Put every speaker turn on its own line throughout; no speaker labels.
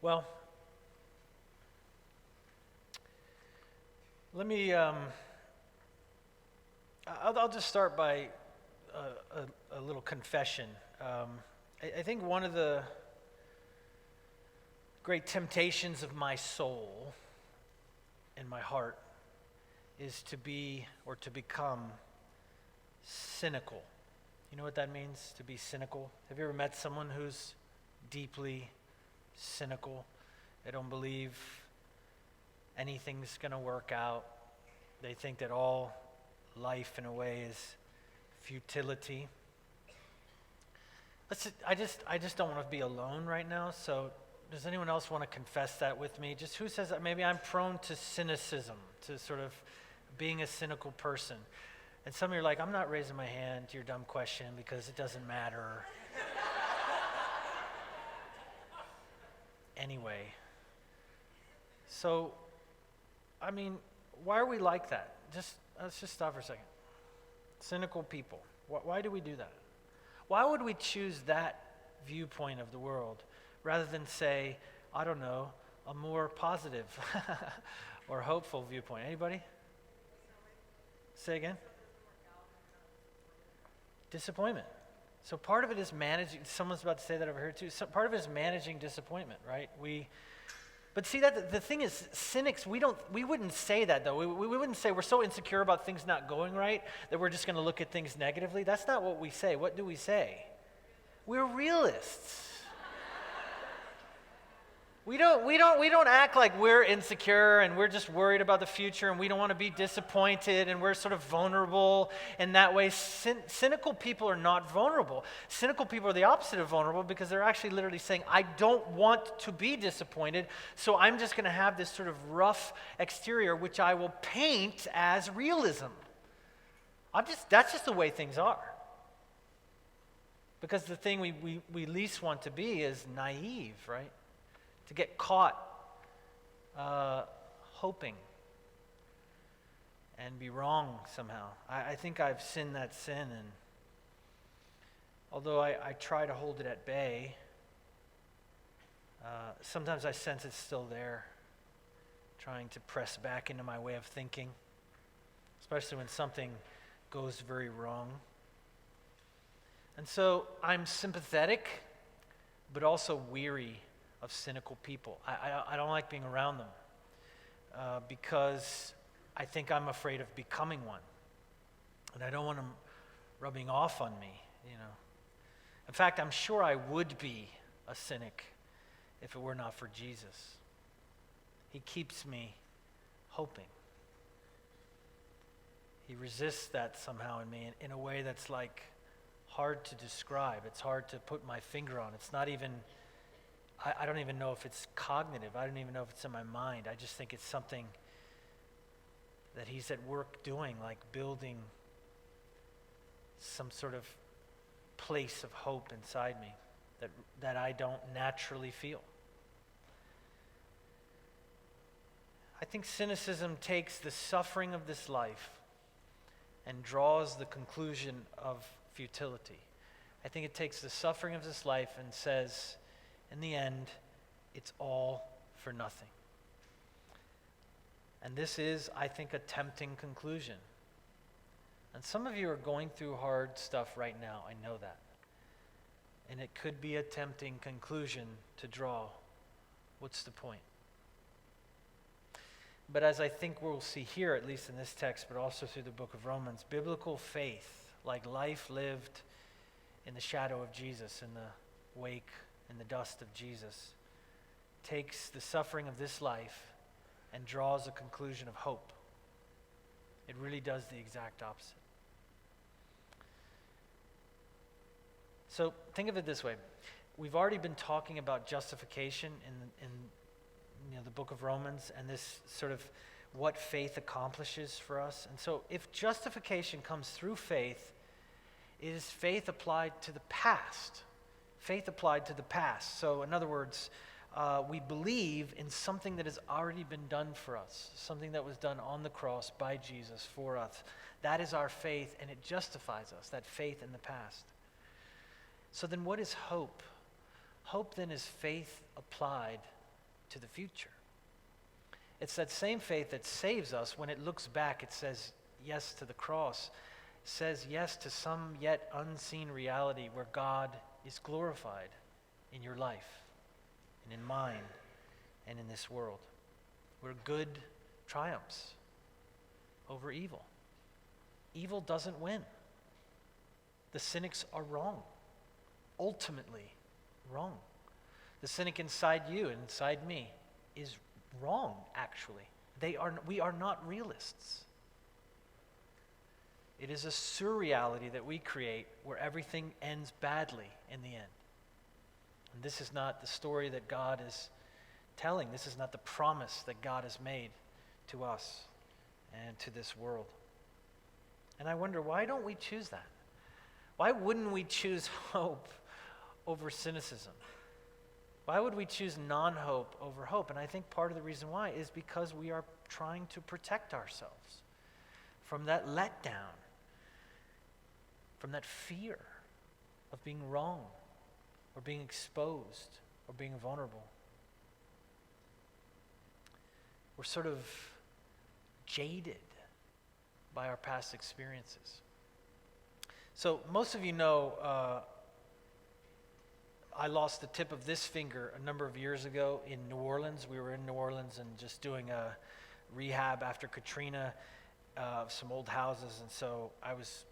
Well, let me, I'll just start by a little confession. I think one of the great temptations of my soul and my heart is to be or to become cynical. You know what that means, to be cynical? Have you ever met someone who's deeply cynical? They don't believe anything's going to work out. They think that all life, in a way, is futility. I just don't want to be alone right now. So, does anyone else want to confess that with me? Just who says that maybe I'm prone to cynicism, to sort of being a cynical person? And some of you are like, I'm not raising my hand to your dumb question because it doesn't matter. Anyway, so, I mean, why are we like that? Let's just stop for a second. Cynical people. Why do we do that? Why would we choose that viewpoint of the world rather than say, I don't know, a more positive or hopeful viewpoint? Anybody? Say again? Disappointment. So part of it is managing, someone's about to say that over here too, so part of it is managing disappointment, right? But see, that the thing is, cynics, we wouldn't say that though. We wouldn't say we're so insecure about things not going right that we're just going to look at things negatively. That's not what we say. What do we say? We're realists. We don't act like we're insecure and we're just worried about the future and we don't want to be disappointed and we're sort of vulnerable in that way. Cynical people are not vulnerable. Cynical people are the opposite of vulnerable because they're actually literally saying, I don't want to be disappointed, so I'm just going to have this sort of rough exterior which I will paint as realism. That's just the way things are. Because the thing we least want to be is naive, right? To get caught hoping and be wrong somehow. I think I've sinned that sin, and although I try to hold it at bay, sometimes I sense it's still there, trying to press back into my way of thinking, especially when something goes very wrong. And so I'm sympathetic, but also weary of cynical people. I don't like being around them because I think I'm afraid of becoming one. And I don't want them rubbing off on me, you know. In fact, I'm sure I would be a cynic if it were not for Jesus. He keeps me hoping. He resists that somehow in me in a way that's like hard to describe. It's hard to put my finger on. It's not even, I don't even know if it's cognitive. I don't even know if it's in my mind. I just think it's something that he's at work doing, like building some sort of place of hope inside me that I don't naturally feel. I think cynicism takes the suffering of this life and draws the conclusion of futility. I think it takes the suffering of this life and says, in the end, it's all for nothing. And this is, I think, a tempting conclusion. And some of you are going through hard stuff right now. I know that. And it could be a tempting conclusion to draw. What's the point? But as I think we'll see here, at least in this text, but also through the book of Romans, biblical faith, like life lived in the shadow of Jesus, in the wake, in the dust of Jesus, takes the suffering of this life and draws a conclusion of hope. It really does the exact opposite. So think of it this way. We've already been talking about justification in the book of Romans and this sort of what faith accomplishes for us. And so if justification comes through faith, it is faith applied to the past. Faith applied to the past. So in other words, we believe in something that has already been done for us, something that was done on the cross by Jesus for us. That is our faith, and it justifies us, that faith in the past. So then what is hope? Hope then is faith applied to the future. It's that same faith that saves us. When it looks back, it says yes to the cross, says yes to some yet unseen reality where God is glorified in your life and in mine and in this world, where good triumphs over evil. Evil doesn't win. The cynics are wrong, ultimately wrong. The cynic inside you and inside me is wrong, actually. We are not realists. It is a surreality that we create where everything ends badly in the end. And this is not the story that God is telling. This is not the promise that God has made to us and to this world. And I wonder, why don't we choose that? Why wouldn't we choose hope over cynicism? Why would we choose non-hope over hope? And I think part of the reason why is because we are trying to protect ourselves from that letdown, from that fear of being wrong or being exposed or being vulnerable. We're sort of jaded by our past experiences. So most of you know I lost the tip of this finger a number of years ago in New Orleans. We were in New Orleans and just doing a rehab after Katrina of some old houses. And so I was,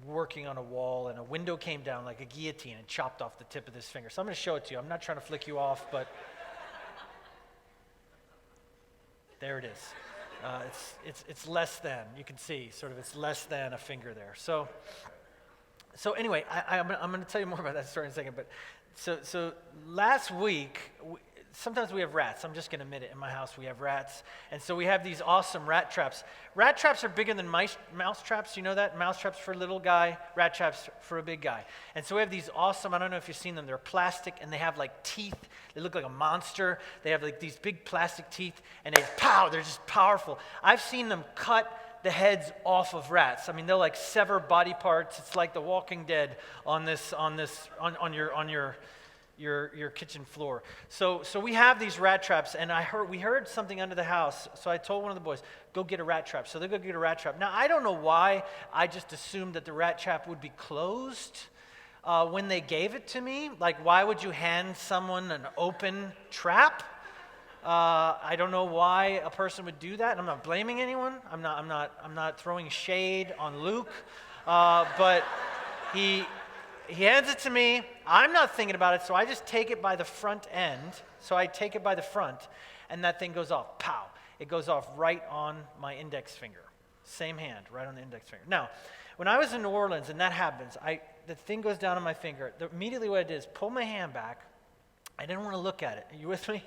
working on a wall, and a window came down like a guillotine and chopped off the tip of this finger. So I'm going to show it to you. I'm not trying to flick you off, but there it is. It's less than, you can see, sort of it's less than a finger there. So anyway, I'm going to tell you more about that story in a second. But so last week, sometimes we have rats. I'm just going to admit it. In my house, we have rats. And so we have these awesome rat traps. Rat traps are bigger than mouse traps. You know that? Mouse traps for a little guy, rat traps for a big guy. And so we have these awesome, I don't know if you've seen them. They're plastic, and they have like teeth. They look like a monster. They have like these big plastic teeth, and they're just powerful. I've seen them cut the heads off of rats. I mean, they'll like sever body parts. It's like The Walking Dead on your kitchen floor. So we have these rat traps, and we heard something under the house. So I told one of the boys, go get a rat trap. So they go get a rat trap. Now I don't know why I just assumed that the rat trap would be closed when they gave it to me. Like, why would you hand someone an open trap? I don't know why a person would do that. I'm not blaming anyone. I'm not throwing shade on Luke. But he hands it to me. I'm not thinking about it, so I just take it by the front end. So I take it by the front, and that thing goes off. Pow! It goes off right on my index finger. Same hand, right on the index finger. Now, when I was in New Orleans and that happens, the thing goes down on my finger. Immediately what I did is pull my hand back. I didn't want to look at it. Are you with me?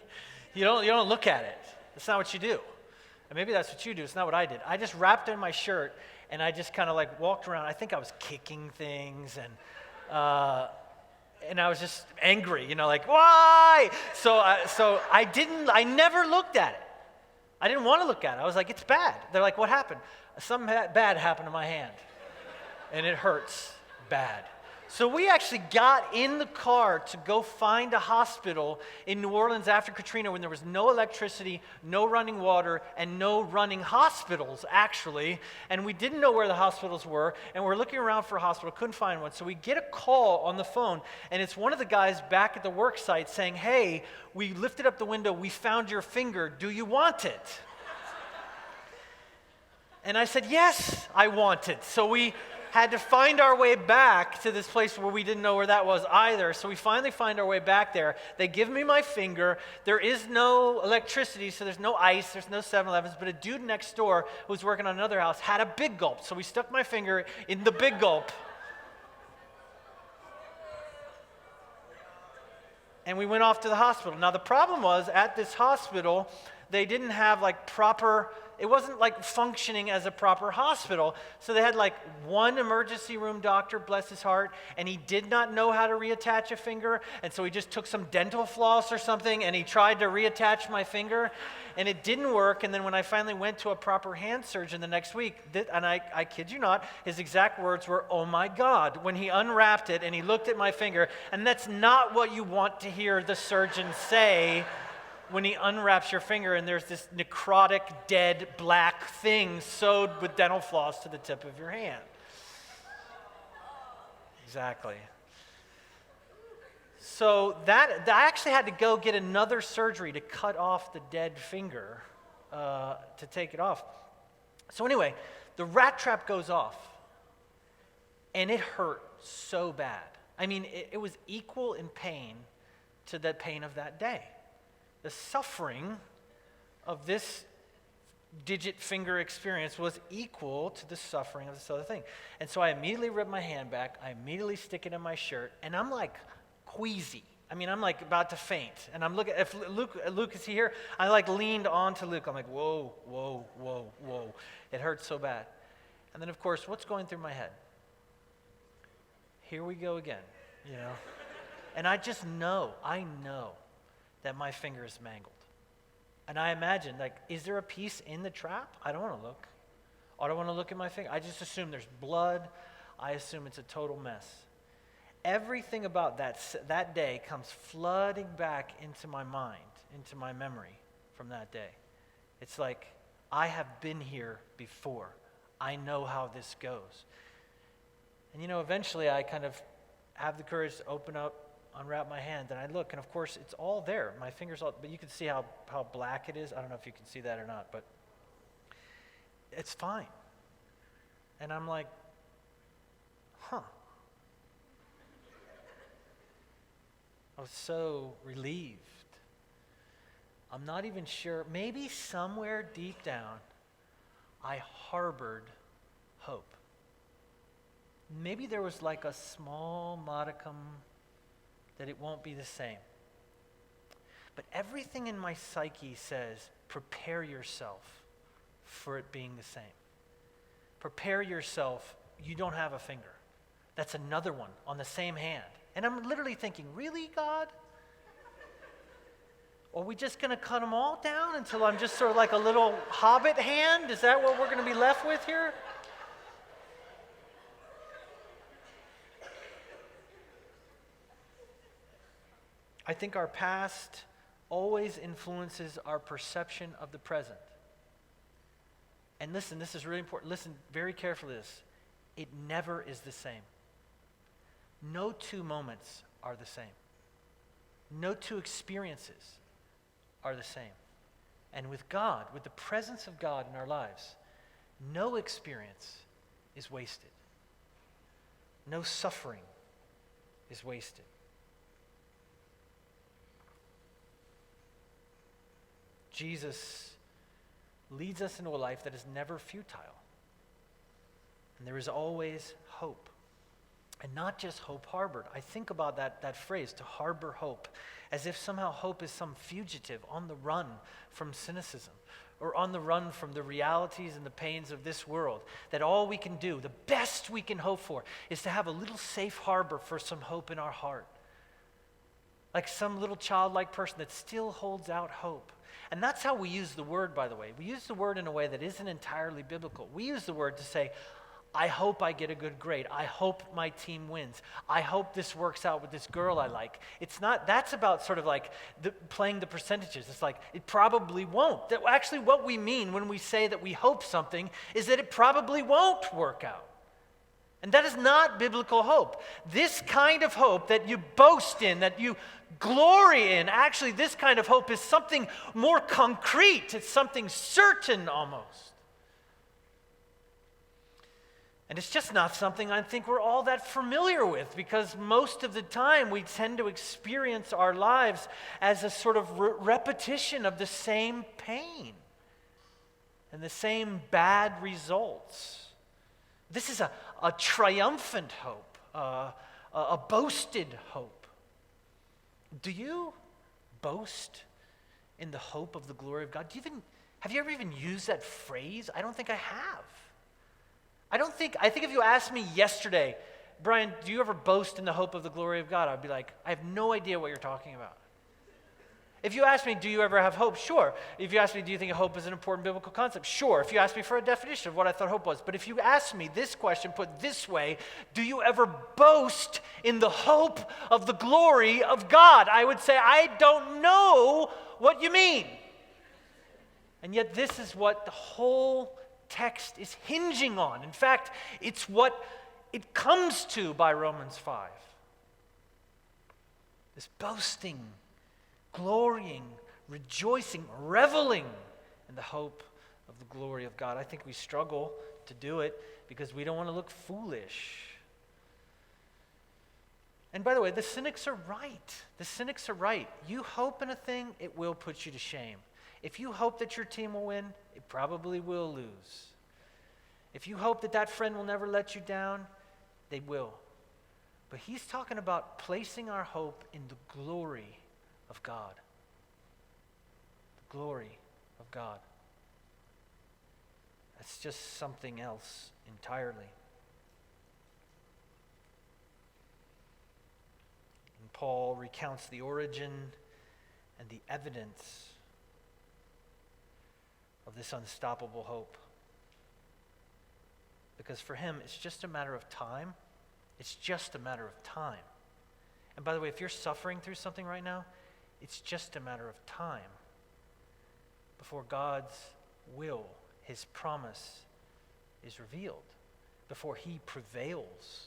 You don't look at it. That's not what you do. And maybe that's what you do. It's not what I did. I just wrapped it in my shirt, and I just kind of like walked around. I think I was kicking things, and I was just angry, like, why? So I never looked at it. I didn't want to look at it. I was like, it's bad. They're like, what happened? Something bad happened to my hand, and it hurts bad. So we actually got in the car to go find a hospital in New Orleans after Katrina when there was no electricity, no running water, and no running hospitals, actually. And we didn't know where the hospitals were, and we're looking around for a hospital, couldn't find one. So we get a call on the phone, and it's one of the guys back at the work site saying, hey, we lifted up the window, we found your finger, do you want it? And I said, yes, I want it. So we had to find our way back to this place where we didn't know where that was either. So we finally find our way back there. They give me my finger. There is no electricity, so there's no ice, there's no 7-Elevens, but a dude next door who was working on another house had a Big Gulp. So we stuck my finger in the Big Gulp. And we went off to the hospital. Now the problem was, at this hospital, they didn't have like proper, it wasn't like functioning as a proper hospital. So they had like one emergency room doctor, bless his heart, and he did not know how to reattach a finger. And so he just took some dental floss or something and he tried to reattach my finger and it didn't work. And then when I finally went to a proper hand surgeon the next week, and I kid you not, his exact words were, "Oh my God," when he unwrapped it and he looked at my finger. And that's not what you want to hear the surgeon say when he unwraps your finger and there's this necrotic, dead, black thing sewed with dental floss to the tip of your hand. Exactly. So I actually had to go get another surgery to cut off the dead finger to take it off. So anyway, the rat trap goes off, and it hurt so bad. I mean, it was equal in pain to the pain of that day. The suffering of this digit finger experience was equal to the suffering of this other thing. And so I immediately rip my hand back, I immediately stick it in my shirt, and I'm like queasy. I mean, I'm like about to faint. And I'm looking, if Luke is here, I like leaned onto Luke. I'm like, whoa, whoa, whoa, whoa. It hurts so bad. And then, of course, what's going through my head? Here we go again, you know? And I know that my finger is mangled. And I imagine, like, is there a piece in the trap? I don't want to look. I don't want to look at my finger. I just assume there's blood. I assume it's a total mess. Everything about that day comes flooding back into my mind, into my memory from that day. It's like, I have been here before. I know how this goes. And you know, eventually I kind of have the courage to open up, unwrap my hand, and I look, and of course it's all there. My finger's all, but you can see how black it is. I don't know if you can see that or not, but it's fine. And I'm like, huh. I was so relieved. I'm not even sure, maybe somewhere deep down, I harbored hope. Maybe there was like a small modicum that it won't be the same. But everything in my psyche says, prepare yourself for it being the same. Prepare yourself, you don't have a finger. That's another one on the same hand. And I'm literally thinking, really, God? Are we just going to cut them all down until I'm just sort of like a little hobbit hand? Is that what we're going to be left with here? I think our past always influences our perception of the present. And listen, this is really important. Listen very carefully to this. It never is the same. No two moments are the same. No two experiences are the same. And with God, with the presence of God in our lives, no experience is wasted. No suffering is wasted. Jesus leads us into a life that is never futile. And there is always hope. And not just hope harbored. I think about that phrase, to harbor hope, as if somehow hope is some fugitive on the run from cynicism or on the run from the realities and the pains of this world. That all we can do, the best we can hope for, is to have a little safe harbor for some hope in our heart. Like some little childlike person that still holds out hope. And that's how we use the word, by the way. We use the word in a way that isn't entirely biblical. We use the word to say, I hope I get a good grade. I hope my team wins. I hope this works out with this girl I like. It's not, that's about sort of like playing the percentages. It's like, it probably won't. Actually, what we mean when we say that we hope something is that it probably won't work out. And that is not biblical hope. This kind of hope that you boast in, that you glory in, actually this kind of hope is something more concrete. It's something certain almost. And it's just not something I think we're all that familiar with, because most of the time we tend to experience our lives as a sort of repetition of the same pain and the same bad results. This is a triumphant hope, a boasted hope. Do you boast in the hope of the glory of God? Have you ever even used that phrase? I don't think I have. I think if you asked me yesterday, Brian, do you ever boast in the hope of the glory of God? I'd be like, I have no idea what you're talking about. If you ask me, do you ever have hope? Sure. If you ask me, do you think hope is an important biblical concept? Sure. If you ask me for a definition of what I thought hope was. But if you ask me this question put this way, do you ever boast in the hope of the glory of God? I would say, I don't know what you mean. And yet this is what the whole text is hinging on. In fact, it's what it comes to by Romans 5. This boasting, glorying, rejoicing, reveling in the hope of the glory of God. I think we struggle to do it because we don't want to look foolish. And by the way, the cynics are right. The cynics are right. You hope in a thing, it will put you to shame. If you hope that your team will win, it probably will lose. If you hope that that friend will never let you down, they will. But he's talking about placing our hope in the glory of God. The glory of God. That's just something else entirely. And Paul recounts the origin and the evidence of this unstoppable hope. Because for him, it's just a matter of time. It's just a matter of time. And by the way, if you're suffering through something right now, it's just a matter of time before God's will, his promise, is revealed, before he prevails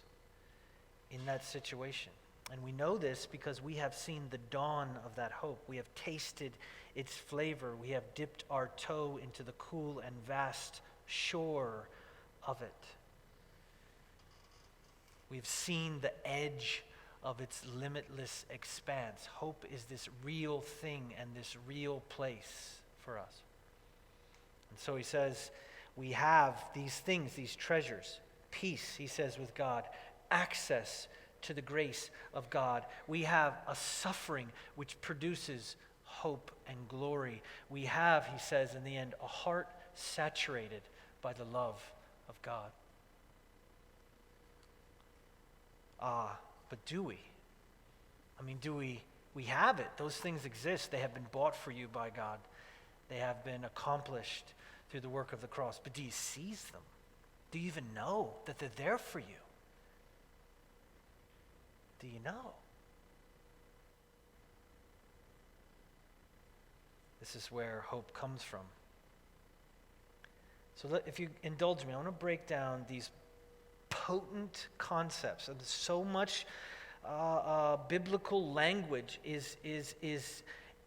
in that situation. And we know this because we have seen the dawn of that hope. We have tasted its flavor. We have dipped our toe into the cool and vast shore of it. We've seen the edge of its limitless expanse. Hope is this real thing and this real place for us. And so he says, we have these things, these treasures, peace, he says, with God, access to the grace of God. We have a suffering which produces hope and glory. We have, he says in the end, a heart saturated by the love of God. But do we? I mean, we have it. Those things exist. They have been bought for you by God. They have been accomplished through the work of the cross. But do you seize them? Do you even know that they're there for you? Do you know? This is where hope comes from. So if you indulge me, I want to break down these potent concepts. And so much biblical language is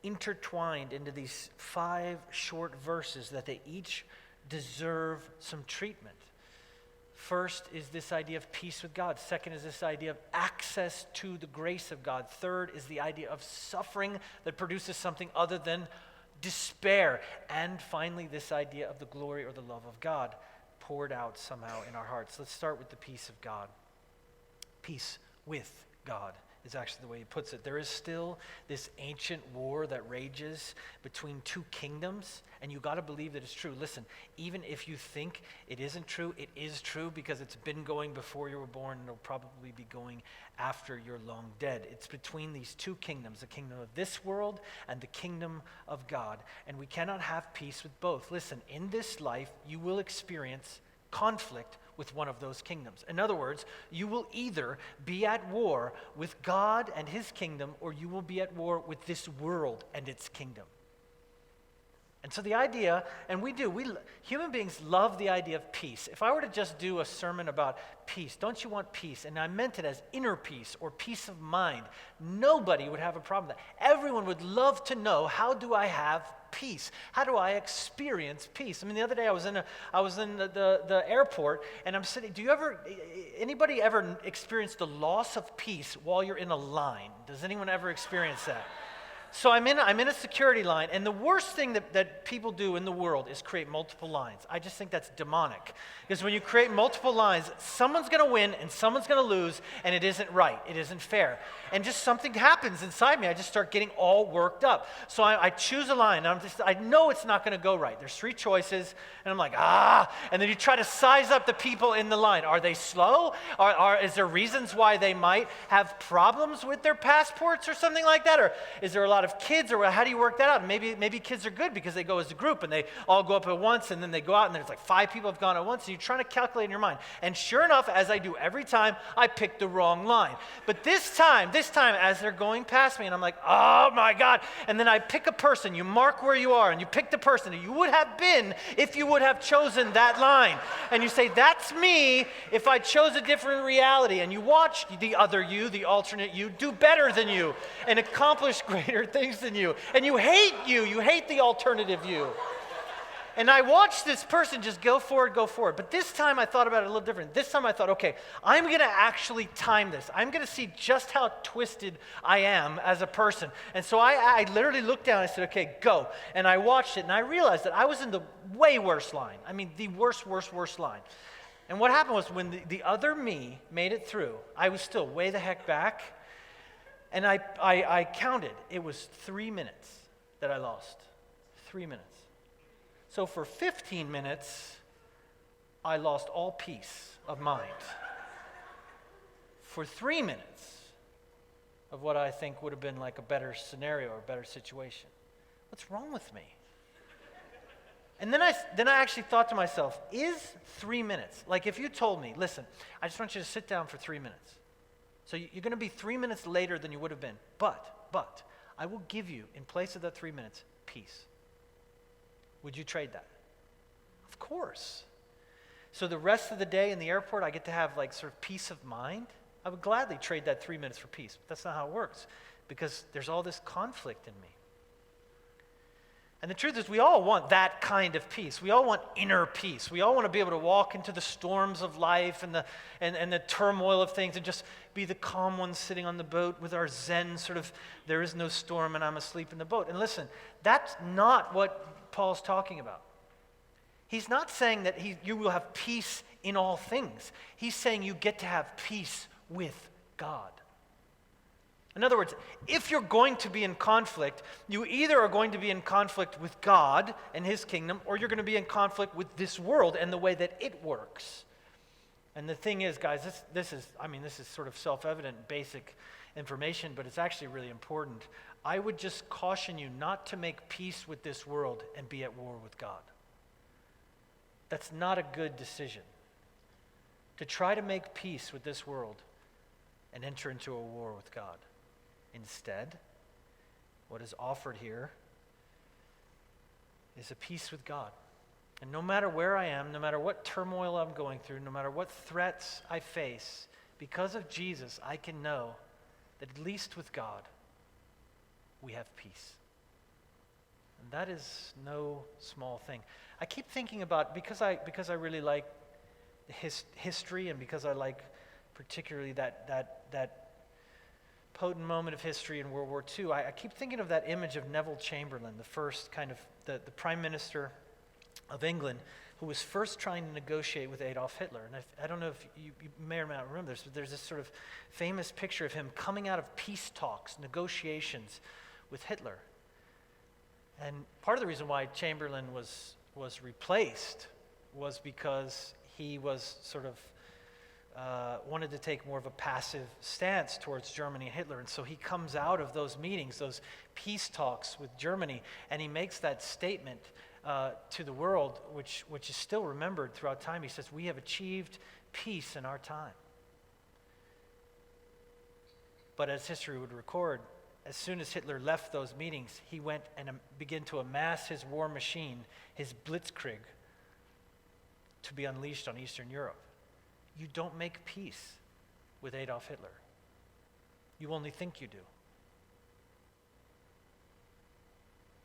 intertwined into these 5 short verses that they each deserve some treatment. First is this idea of peace with God. Second is this idea of access to the grace of God. Third is the idea of suffering that produces something other than despair. And finally, this idea of the glory or the love of God poured out somehow in our hearts. Let's start with the peace of God. Peace with God is actually the way he puts it. There is still this ancient war that rages between 2 kingdoms, and you got to believe that it's true. Listen, even if you think it isn't true, it is true because it's been going before you were born, and it'll probably be going after you're long dead. It's between these 2 kingdoms, the kingdom of this world and the kingdom of God, and we cannot have peace with both. Listen, in this life, you will experience conflict with one of those kingdoms. In other words, you will either be at war with God and his kingdom, or you will be at war with this world and its kingdom. And so the idea, and human beings love the idea of peace. If I were to just do a sermon about peace, don't you want peace? And I meant it as inner peace or peace of mind. Nobody would have a problem with that. Everyone would love to know, how do I have peace? How do I experience peace? I mean, the other day I was in the airport, and I'm sitting. Anybody ever experience the loss of peace while you're in a line? Does anyone ever experience that? So I'm in a security line, and the worst thing that people do in the world is create multiple lines. I just think that's demonic. Because when you create multiple lines, someone's going to win and someone's going to lose, and it isn't right. It isn't fair. And just something happens inside me. I just start getting all worked up. So I choose a line, and I know it's not going to go right. There's 3 choices, and I'm like, and then you try to size up the people in the line. Are they slow? Is there reasons why they might have problems with their passports or something like that? Or is there a lot of kids, or how do you work that out? Maybe kids are good because they go as a group and they all go up at once, and then they go out and there's like 5 people have gone at once, and you're trying to calculate in your mind. And sure enough, as I do every time, I pick the wrong line. But this time, as they're going past me, and I'm like, oh my God. And then I pick a person, you mark where you are, and you pick the person that you would have been if you would have chosen that line. And you say, that's me if I chose a different reality. And you watch the other you, the alternate you, do better than you and accomplish greater things than you. And you hate the alternative you. And I watched this person just go forward. But this time I thought about it a little different. This time I thought, okay, I'm going to actually time this. I'm going to see just how twisted I am as a person. And so I literally looked down and I said, okay, go. And I watched it, and I realized that I was in the way worse line. I mean, the worst line. And what happened was when the other me made it through, I was still way the heck back. And I counted. It was 3 minutes that I lost. 3 minutes. So for 15 minutes, I lost all peace of mind. For 3 minutes of what I think would have been like a better scenario or a better situation. What's wrong with me? And then I actually thought to myself, is 3 minutes, like if you told me, listen, I just want you to sit down for 3 minutes. So you're going to be 3 minutes later than you would have been. But I will give you, in place of that 3 minutes, peace. Would you trade that? Of course. So the rest of the day in the airport, I get to have like sort of peace of mind. I would gladly trade that 3 minutes for peace. But that's not how it works, because there's all this conflict in me. And the truth is, we all want that kind of peace. We all want inner peace. We all want to be able to walk into the storms of life and the turmoil of things and just be the calm one sitting on the boat with our Zen sort of, there is no storm and I'm asleep in the boat. And listen, that's not what Paul's talking about. He's not saying that you will have peace in all things. He's saying you get to have peace with God. In other words, if you're going to be in conflict, you either are going to be in conflict with God and His kingdom, or you're going to be in conflict with this world and the way that it works. And the thing is, guys, this is sort of self-evident, basic information, but it's actually really important. I would just caution you not to make peace with this world and be at war with God. That's not a good decision. To try to make peace with this world and enter into a war with God. Instead, what is offered here is a peace with God. And no matter where I am, no matter what turmoil I'm going through, no matter what threats I face, because of Jesus, I can know that at least with God, we have peace. And that is no small thing. I keep thinking about, because I really like history, and because I like particularly that potent moment of history in World War II, I keep thinking of that image of Neville Chamberlain, the first kind of, the Prime Minister of England, who was first trying to negotiate with Adolf Hitler. And I don't know if you may or may not remember this, but there's this sort of famous picture of him coming out of peace talks, negotiations with Hitler. And part of the reason why Chamberlain was replaced was because he was sort of wanted to take more of a passive stance towards Germany and Hitler. And so he comes out of those meetings, those peace talks with Germany, and he makes that statement to the world, which is still remembered throughout time. He says, "We have achieved peace in our time." But as history would record, as soon as Hitler left those meetings, he went and began to amass his war machine, his blitzkrieg, to be unleashed on Eastern Europe. You don't make peace with Adolf Hitler. You only think you do.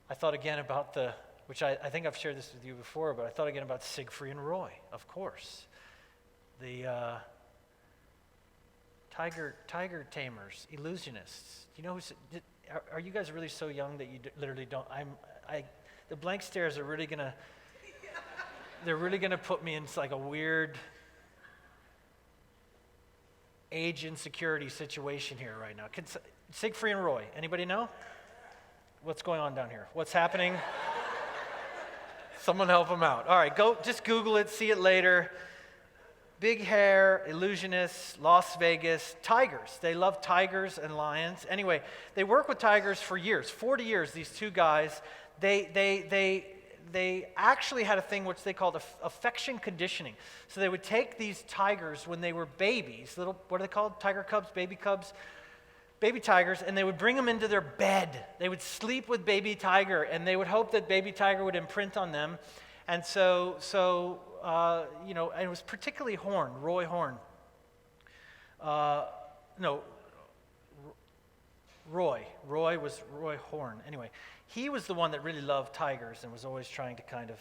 I thought again about which I think I've shared this with you before, but I thought again about Siegfried and Roy, of course. The tiger tamers, illusionists. You know, are you guys really so young that you literally don't? The blank stares are really gonna. They're really gonna put me in like a weird age insecurity situation here right now. Siegfried and Roy, anybody know? What's going on down here? What's happening? Someone help them out. All right, just Google it, see it later. Big hair, illusionists, Las Vegas, tigers. They love tigers and lions. Anyway, they work with tigers for years, 40 years, these two guys. They actually had a thing which they called affection conditioning. So they would take these tigers when they were babies, little, what are they called? Tiger cubs, baby tigers, and they would bring them into their bed. They would sleep with baby tiger, and they would hope that baby tiger would imprint on them. And so and it was particularly Roy Horn. Roy was Roy Horn. Anyway, he was the one that really loved tigers and was always trying to kind of,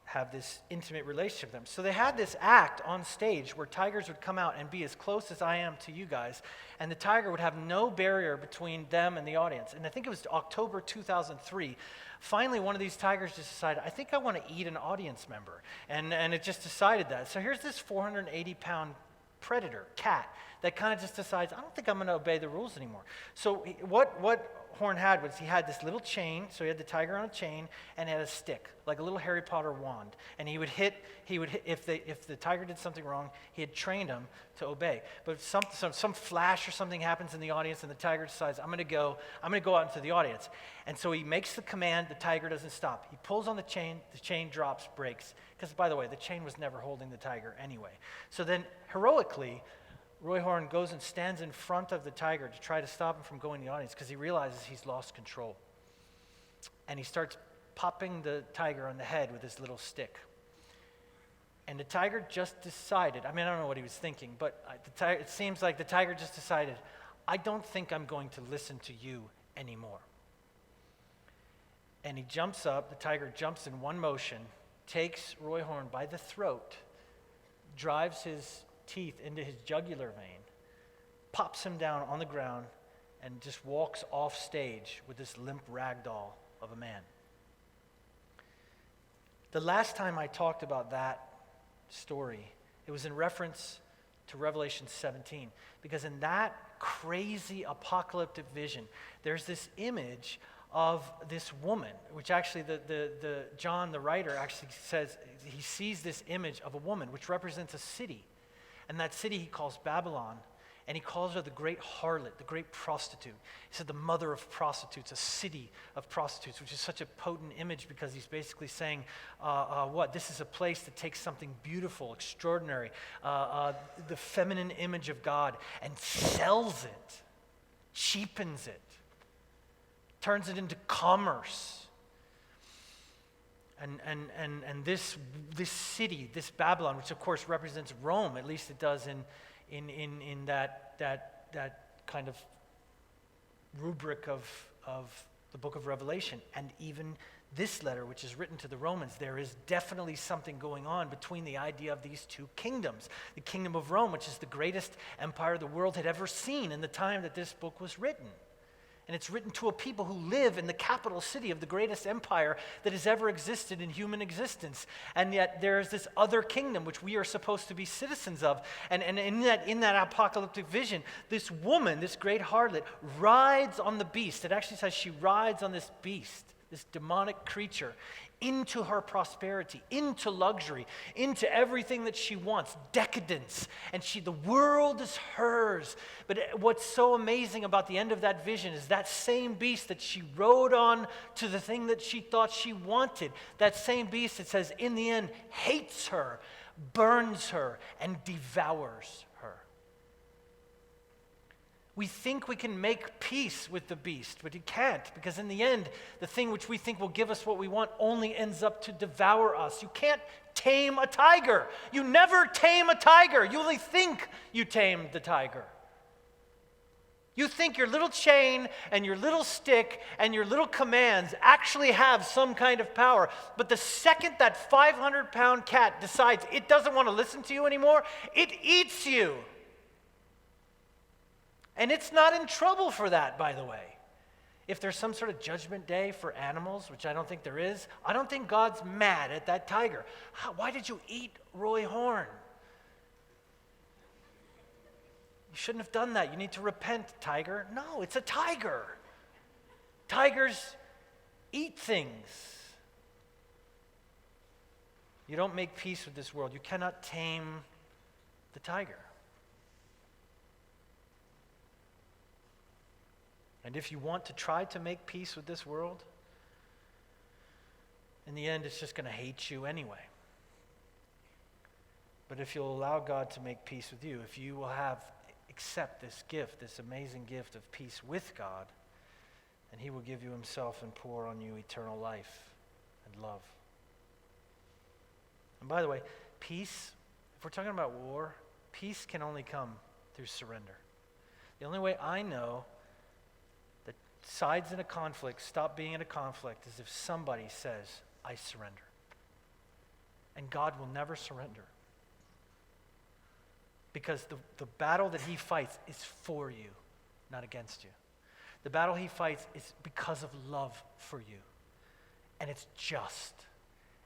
have this intimate relationship with them. So they had this act on stage where tigers would come out and be as close as I am to you guys, and the tiger would have no barrier between them and the audience. And I think it was October 2003. Finally, one of these tigers just decided, I think I want to eat an audience member. And it just decided that. So here's this 480-pound predator, cat, that kind of just decides, I don't think I'm going to obey the rules anymore. So what Horn had was he had this little chain, so he had the tiger on a chain, and had a stick, like a little Harry Potter wand. And he would hit if the tiger did something wrong, he had trained him to obey. But if some flash or something happens in the audience, and the tiger decides, I'm going to go out into the audience. And so he makes the command, the tiger doesn't stop. He pulls on the chain drops, breaks. Because, by the way, the chain was never holding the tiger anyway. So then, heroically, Roy Horn goes and stands in front of the tiger to try to stop him from going to the audience because he realizes he's lost control. And he starts popping the tiger on the head with his little stick. And the tiger just decided, I don't know what he was thinking, but it seems like the tiger just decided, I don't think I'm going to listen to you anymore. And he jumps up, the tiger jumps in one motion, takes Roy Horn by the throat, drives his teeth into his jugular vein, pops him down on the ground, and just walks off stage with this limp rag doll of a man. The last time I talked about that story, it was in reference to Revelation 17, because in that crazy apocalyptic vision, there's this image of this woman, which actually the John, the writer, actually says he sees this image of a woman, which represents a city. And that city he calls Babylon, and he calls her the great harlot, the great prostitute. He said the mother of prostitutes, a city of prostitutes, which is such a potent image because he's basically saying, this is a place that takes something beautiful, extraordinary, the feminine image of God, and sells it, cheapens it, turns it into commerce. And this city, this Babylon, which of course represents Rome, at least it does in that kind of rubric of the book of Revelation, and even this letter, which is written to the Romans, there is definitely something going on between the idea of these two kingdoms. The kingdom of Rome, which is the greatest empire the world had ever seen in the time that this book was written. And it's written to a people who live in the capital city of the greatest empire that has ever existed in human existence. And yet there is this other kingdom which we are supposed to be citizens of. And in that apocalyptic vision, this woman, this great harlot, rides on the beast. It actually says she rides on this beast, this demonic creature, into her prosperity, into luxury, into everything that she wants, decadence. And the world is hers. But what's so amazing about the end of that vision is that same beast that she rode on to the thing that she thought she wanted, that same beast, it says, in the end, hates her, burns her, and devours her. We think we can make peace with the beast, but you can't, because in the end, the thing which we think will give us what we want only ends up to devour us. You can't tame a tiger. You never tame a tiger. You only think you tamed the tiger. You think your little chain and your little stick and your little commands actually have some kind of power, but the second that 500-pound cat decides it doesn't want to listen to you anymore, it eats you. And it's not in trouble for that, by the way. If there's some sort of judgment day for animals, which I don't think there is, I don't think God's mad at that tiger. Why did you eat Roy Horn? You shouldn't have done that. You need to repent, tiger. No, it's a tiger. Tigers eat things. You don't make peace with this world. You cannot tame the tiger. And if you want to try to make peace with this world, in the end, it's just going to hate you anyway. But if you'll allow God to make peace with you, if you will accept this gift, this amazing gift of peace with God, and he will give you himself and pour on you eternal life and love. And by the way, peace, if we're talking about war, peace can only come through surrender. The only way I know that sides in a conflict stop being in a conflict is if somebody says, I surrender. And God will never surrender. Because the battle that he fights is for you, not against you. The battle he fights is because of love for you. And it's just.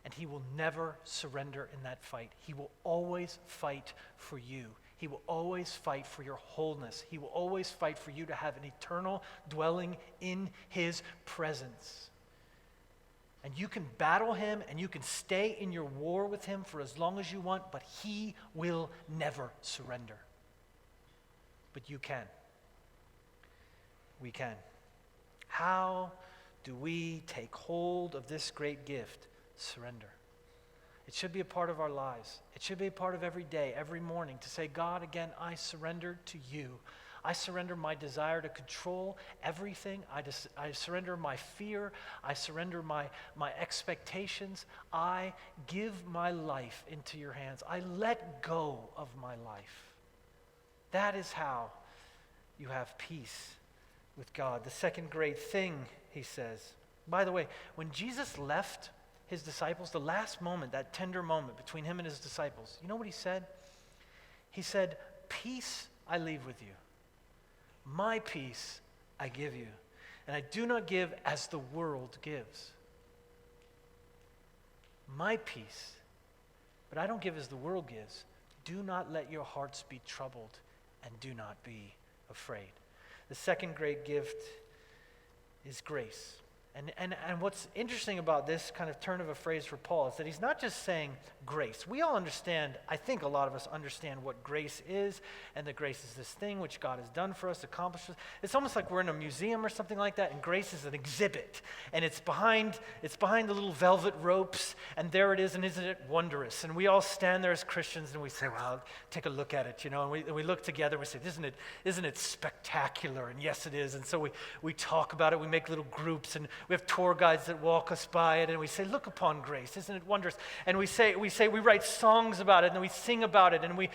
And he will never surrender in that fight. He will always fight for you. He will always fight for your wholeness. He will always fight for you to have an eternal dwelling in his presence. And you can battle him and you can stay in your war with him for as long as you want, but he will never surrender. But you can. We can. How do we take hold of this great gift? Surrender. It should be a part of our lives. It should be a part of every day, every morning, to say, God, again, I surrender to you. I surrender my desire to control everything. I surrender my fear. I surrender my expectations. I give my life into your hands. I let go of my life. That is how you have peace with God. The second great thing, he says. By the way, when Jesus left his disciples, the last moment, that tender moment between him and his disciples, you know what he said? He said, peace I leave with you. My peace I give you. And I do not give as the world gives. My peace. But I don't give as the world gives. Do not let your hearts be troubled, and do not be afraid. The second great gift is grace. And what's interesting about this kind of turn of a phrase for Paul is that he's not just saying grace. We all understand, I think a lot of us understand what grace is, and that grace is this thing which God has done for us, accomplished. It's almost like we're in a museum or something like that, and grace is an exhibit. And it's behind the little velvet ropes, and there it is, and isn't it wondrous? And we all stand there as Christians, and we say, well, take a look at it, you know, and we look together, and we say, isn't it spectacular? And yes, it is. And so we talk about it, we make little groups, and we have tour guides that walk us by it, and we say, look upon grace, isn't it wondrous? And we write songs about it, and we sing about it, and we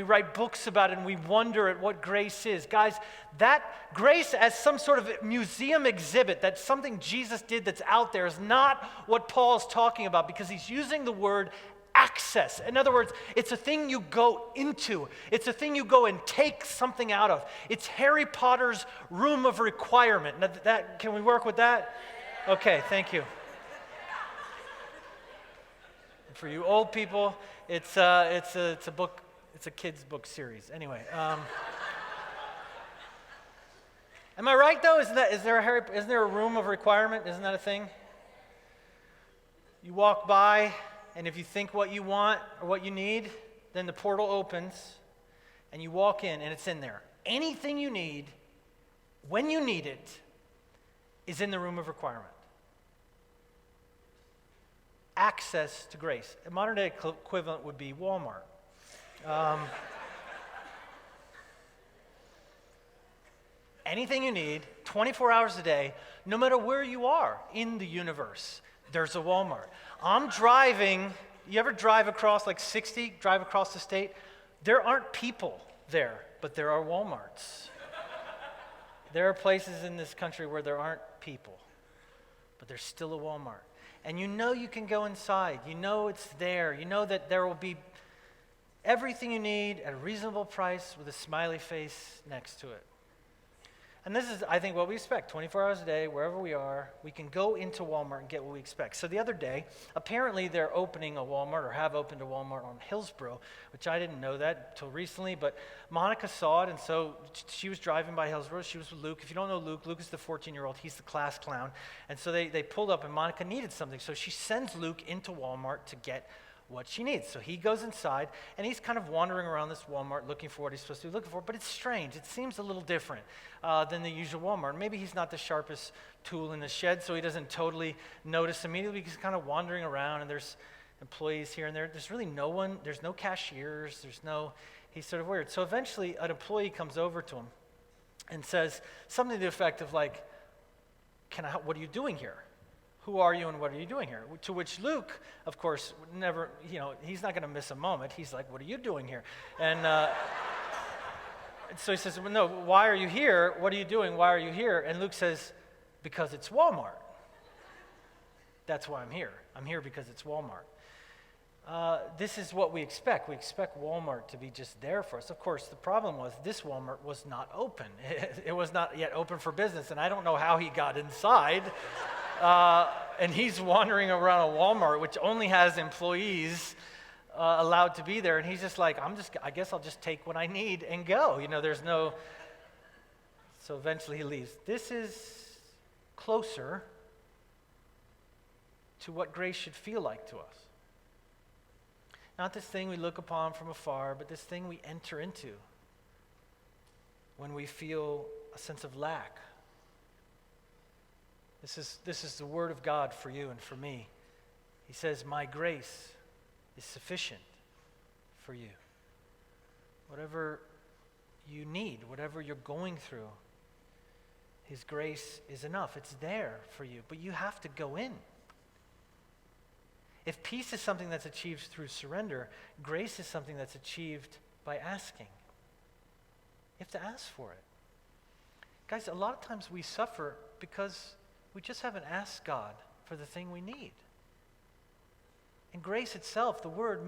write books about it, and we wonder at what grace is. Guys, that grace as some sort of museum exhibit, that's something Jesus did that's out there, is not what Paul's talking about, because he's using the word access. In other words, it's a thing you go into. It's a thing you go and take something out of. It's Harry Potter's room of requirement. Now, can we work with that? Okay, thank you. And for you old people, it's a book. It's a kids' book series. Anyway, am I right though? Isn't there a room of requirement? Isn't that a thing? You walk by, and if you think what you want or what you need, then the portal opens, and you walk in, and it's in there. Anything you need, when you need it, is in the room of requirement. Access to grace. A modern-day equivalent would be Walmart. Anything you need, 24 hours a day, no matter where you are in the universe, there's a Walmart. I'm driving, you ever drive across drive across the state? There aren't people there, but there are Walmarts. There are places in this country where there aren't people, but there's still a Walmart. And you know you can go inside. You know it's there. You know that there will be everything you need at a reasonable price with a smiley face next to it. And this is, I think, what we expect. 24 hours a day, wherever we are, we can go into Walmart and get what we expect. So the other day, apparently they're opening a Walmart or have opened a Walmart on Hillsborough, which I didn't know that until recently, but Monica saw it, and so she was driving by Hillsborough. She was with Luke. If you don't know Luke, Luke is the 14-year-old. He's the class clown. And so they pulled up, and Monica needed something. So she sends Luke into Walmart to get what she needs. So he goes inside, and he's kind of wandering around this Walmart looking for what he's supposed to be looking for, but it's strange. It seems a little different than the usual Walmart. Maybe he's not the sharpest tool in the shed, so he doesn't totally notice immediately. He's kind of wandering around, and there's employees here and there. There's really no one. There's no cashiers. He's sort of weird. So eventually, an employee comes over to him and says something to the effect of like, what are you doing here? Who are you and what are you doing here? To which Luke, of course, never, he's not going to miss a moment. He's like, what are you doing here? And so he says, well, no, why are you here? What are you doing? Why are you here? And Luke says, because it's Walmart. That's why I'm here. I'm here because it's Walmart. This is what we expect. We expect Walmart to be just there for us. Of course, the problem was this Walmart was not open. It was not yet open for business, and I don't know how he got inside. And he's wandering around a Walmart, which only has employees allowed to be there, and he's just like, I guess I'll just take what I need and go. So eventually he leaves. This is closer to what grace should feel like to us. Not this thing we look upon from afar, but this thing we enter into when we feel a sense of lack. This is the word of God for you and for me. He says, my grace is sufficient for you. Whatever you need, whatever you're going through, his grace is enough. It's there for you, but you have to go in. If peace is something that's achieved through surrender, grace is something that's achieved by asking. You have to ask for it. Guys, a lot of times we suffer because we just haven't asked God for the thing we need. And grace itself, the word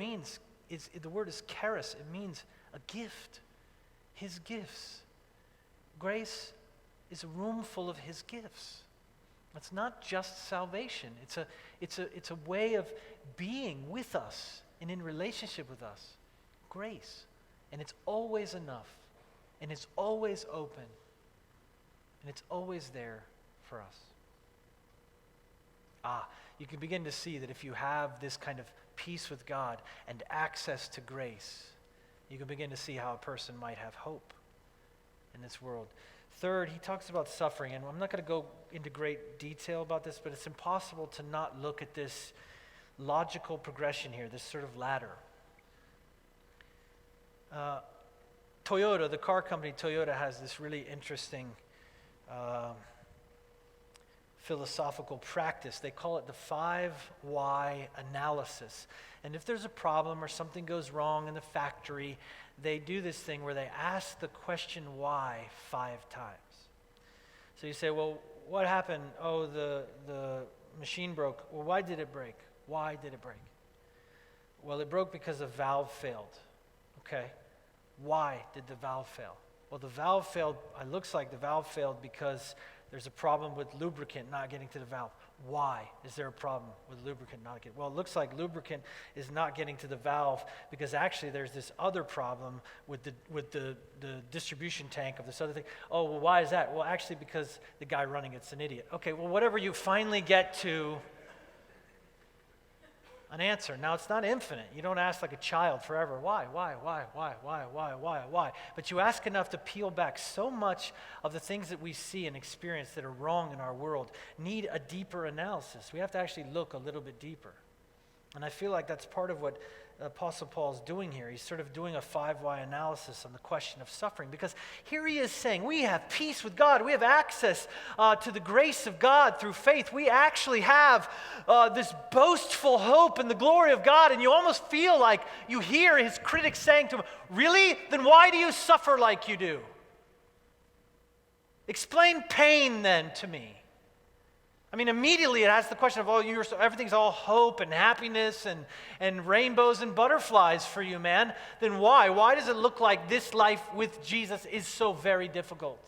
is charis. It means a gift. His gifts. Grace is a room full of his gifts. It's not just salvation. It's a way of being with us and in relationship with us. Grace. And it's always enough. And it's always open. And it's always there for us. You can begin to see that if you have this kind of peace with God and access to grace, you can begin to see how a person might have hope in this world. Third, he talks about suffering, and I'm not going to go into great detail about this, but it's impossible to not look at this logical progression here, this sort of ladder. Toyota, the car company Toyota, has this really interesting philosophical practice. They call it the 5 why analysis. And if there's a problem or something goes wrong in the factory, they do this thing where they ask the question why 5 times. So you say, well, what happened? Oh, the machine broke. Well, why did it break? Why did it break? Well, it broke because a valve failed. Okay. Why did the valve fail? Well, the valve failed, it looks like the valve failed because there's a problem with lubricant not getting to the valve. Why is there a problem with lubricant not getting? Well, it looks like lubricant is not getting to the valve because actually there's this other problem with the distribution tank of this other thing. Oh, well, why is that? Well, actually because the guy running it's an idiot. Okay, well, whatever you finally get to an answer. Now, it's not infinite. You don't ask like a child forever, why? But you ask enough to peel back. So much of the things that we see and experience that are wrong in our world need a deeper analysis. We have to actually look a little bit deeper. And I feel like that's part of what Apostle Paul is doing here. He's sort of doing a 5 why analysis on the question of suffering, because here he is saying we have peace with God. We have access to the grace of God through faith. We actually have this boastful hope in the glory of God, and you almost feel like you hear his critics saying to him, really? Then why do you suffer like you do? Explain pain then to me. I mean, immediately it asks the question of, everything's all hope and happiness and rainbows and butterflies for you, man. Then why? Why does it look like this life with Jesus is so very difficult?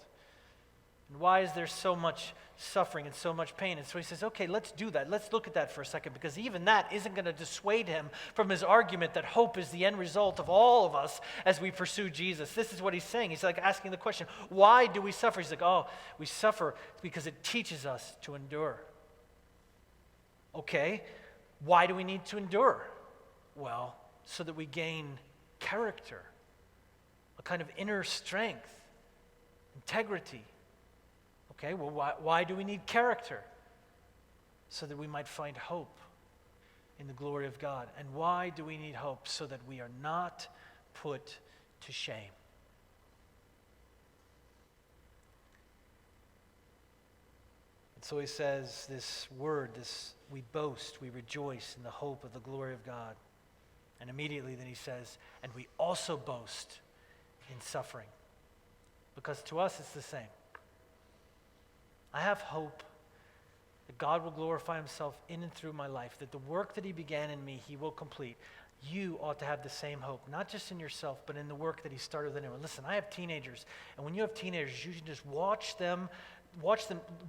And why is there so much suffering and so much pain? And so he says, okay, let's do that. Let's look at that for a second, because even that isn't going to dissuade him from his argument that hope is the end result of all of us as we pursue Jesus. This is what he's saying. He's like asking the question, why do we suffer? He's like, oh, we suffer because it teaches us to endure. Okay, why do we need to endure? Well, so that we gain character, a kind of inner strength, integrity. Okay, well, why do we need character? So that we might find hope in the glory of God. And why do we need hope? So that we are not put to shame. And so he says this word, we boast, we rejoice in the hope of the glory of God. And immediately then he says, and we also boast in suffering. Because to us it's the same. I have hope that God will glorify himself in and through my life, that the work that he began in me, he will complete. You ought to have the same hope, not just in yourself, but in the work that he started with anyone. Listen, I have teenagers, and when you have teenagers, you should just watch them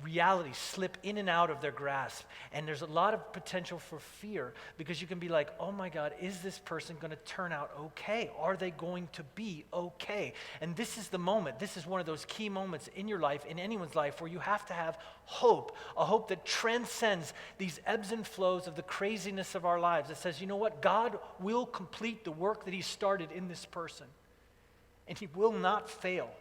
reality slip in and out of their grasp. And there's a lot of potential for fear, because you can be like, oh my God, is this person going to turn out okay? Are they going to be okay? And this is the moment. This is one of those key moments in your life, in anyone's life, where you have to have hope, a hope that transcends these ebbs and flows of the craziness of our lives. That says, you know what? God will complete the work that he started in this person, and he will not fail.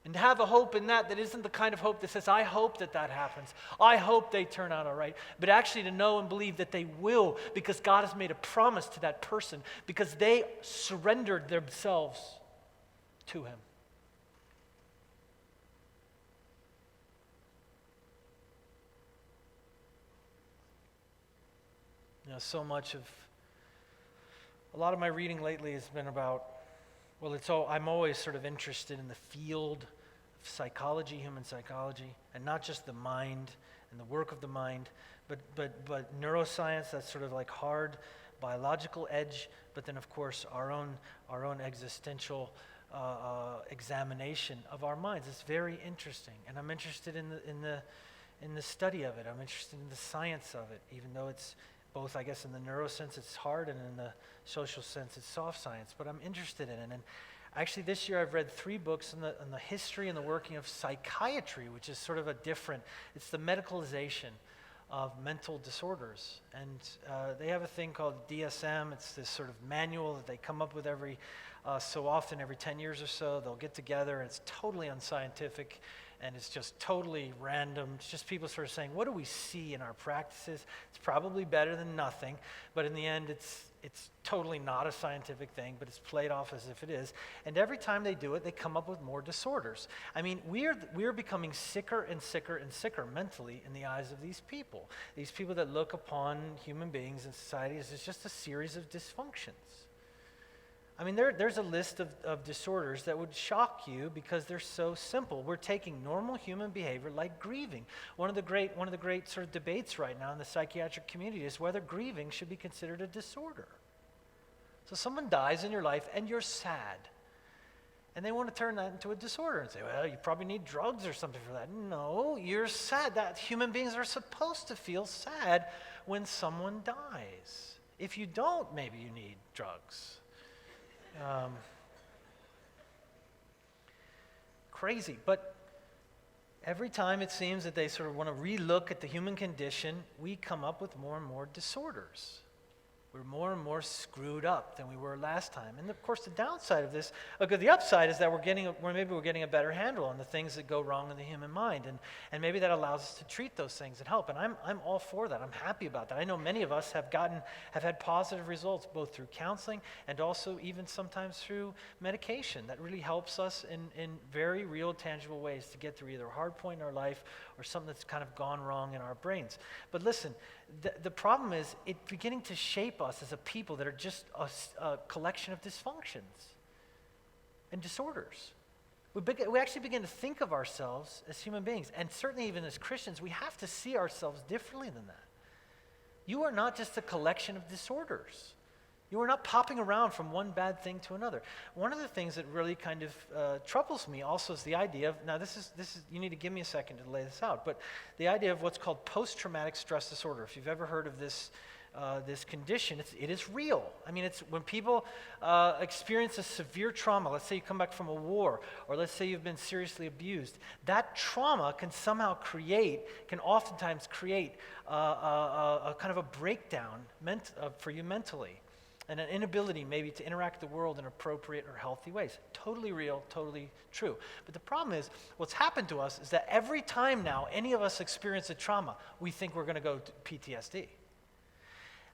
And to have a hope in that isn't the kind of hope that says, I hope that happens. I hope they turn out all right. But actually to know and believe that they will, because God has made a promise to that person, because they surrendered themselves to him. You know, a lot of my reading lately has been about, I'm always sort of interested in the field of psychology, human psychology, and not just the mind and the work of the mind, but neuroscience, that's sort of like hard biological edge, but then of course our own existential examination of our minds. It's very interesting, and I'm interested in the study of it. I'm interested in the science of it, even though it's both, I guess, in the neuro sense it's hard, and in the social sense it's soft science, but I'm interested in it. And actually this year I've read 3 books on the history and the working of psychiatry, which is sort of it's the medicalization of mental disorders. And they have a thing called DSM. It's this sort of manual that they come up with every 10 years or so. They'll get together, and it's totally unscientific, and it's just totally random. It's just people sort of saying, what do we see in our practices? It's probably better than nothing, but in the end it's totally not a scientific thing, but it's played off as if it is. And every time they do it, they come up with more disorders. I mean, we're becoming sicker and sicker and sicker mentally in the eyes of these people that look upon human beings and society as just a series of dysfunctions. I mean, there's a list of disorders that would shock you because they're so simple. We're taking normal human behavior like grieving. One of the great sort of debates right now in the psychiatric community is whether grieving should be considered a disorder. So someone dies in your life and you're sad. And they want to turn that into a disorder and say, well, you probably need drugs or something for that. No, you're sad. That human beings are supposed to feel sad when someone dies. If you don't, maybe you need drugs. Crazy, but every time it seems that they sort of want to relook at the human condition, we come up with more and more disorders. We're more and more screwed up than we were last time. And of course, the downside of this, the upside is that maybe we're getting a better handle on the things that go wrong in the human mind, and maybe that allows us to treat those things and help. And I'm all for that. I'm happy about that. I know many of us have had positive results both through counseling and also even sometimes through medication that really helps us in very real, tangible ways to get through either a hard point in our life or something that's kind of gone wrong in our brains. But listen, the problem is it's beginning to shape us as a people that are just a collection of dysfunctions and disorders. We actually begin to think of ourselves as human beings, and certainly even as Christians, we have to see ourselves differently than that. You are not just a collection of disorders. You are not popping around from one bad thing to another. One of the things that really kind of troubles me also is the idea of, now this is, you need to give me a second to lay this out, but the idea of what's called post-traumatic stress disorder. If you've ever heard of this condition, it is real. I mean, it's when people experience a severe trauma, let's say you come back from a war, or let's say you've been seriously abused, that trauma can oftentimes create a kind of a breakdown for you mentally, and an inability maybe to interact with the world in appropriate or healthy ways. Totally real, totally true. But the problem is, what's happened to us is that every time now any of us experience a trauma, we think we're going to go to PTSD.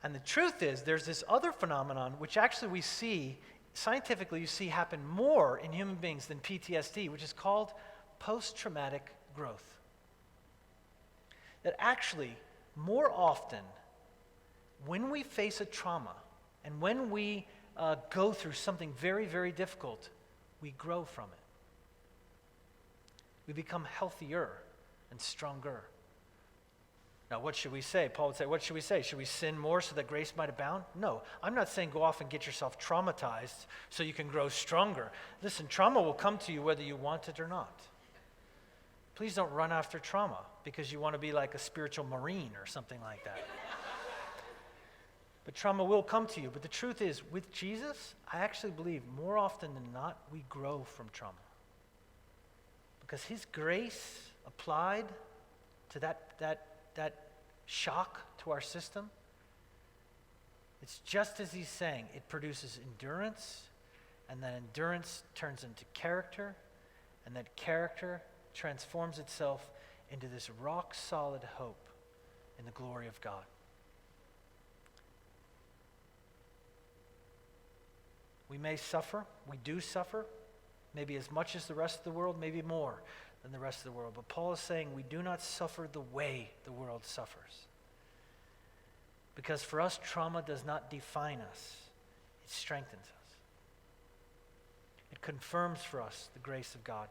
And the truth is, there's this other phenomenon which actually we see, scientifically you see happen more in human beings than PTSD, which is called post-traumatic growth. That actually, more often, when we face a trauma, and when we go through something very, very difficult, we grow from it. We become healthier and stronger. Now, what should we say? Paul would say, what should we say? Should we sin more so that grace might abound? No, I'm not saying go off and get yourself traumatized so you can grow stronger. Listen, trauma will come to you whether you want it or not. Please don't run after trauma because you want to be like a spiritual Marine or something like that. But trauma will come to you. But the truth is, with Jesus, I actually believe more often than not, we grow from trauma. Because his grace applied to that shock to our system, it's just as he's saying, it produces endurance, and that endurance turns into character, and that character transforms itself into this rock-solid hope in the glory of God. We may suffer, we do suffer, maybe as much as the rest of the world, maybe more than the rest of the world. But Paul is saying we do not suffer the way the world suffers. Because for us, trauma does not define us, it strengthens us. It confirms for us the grace of God.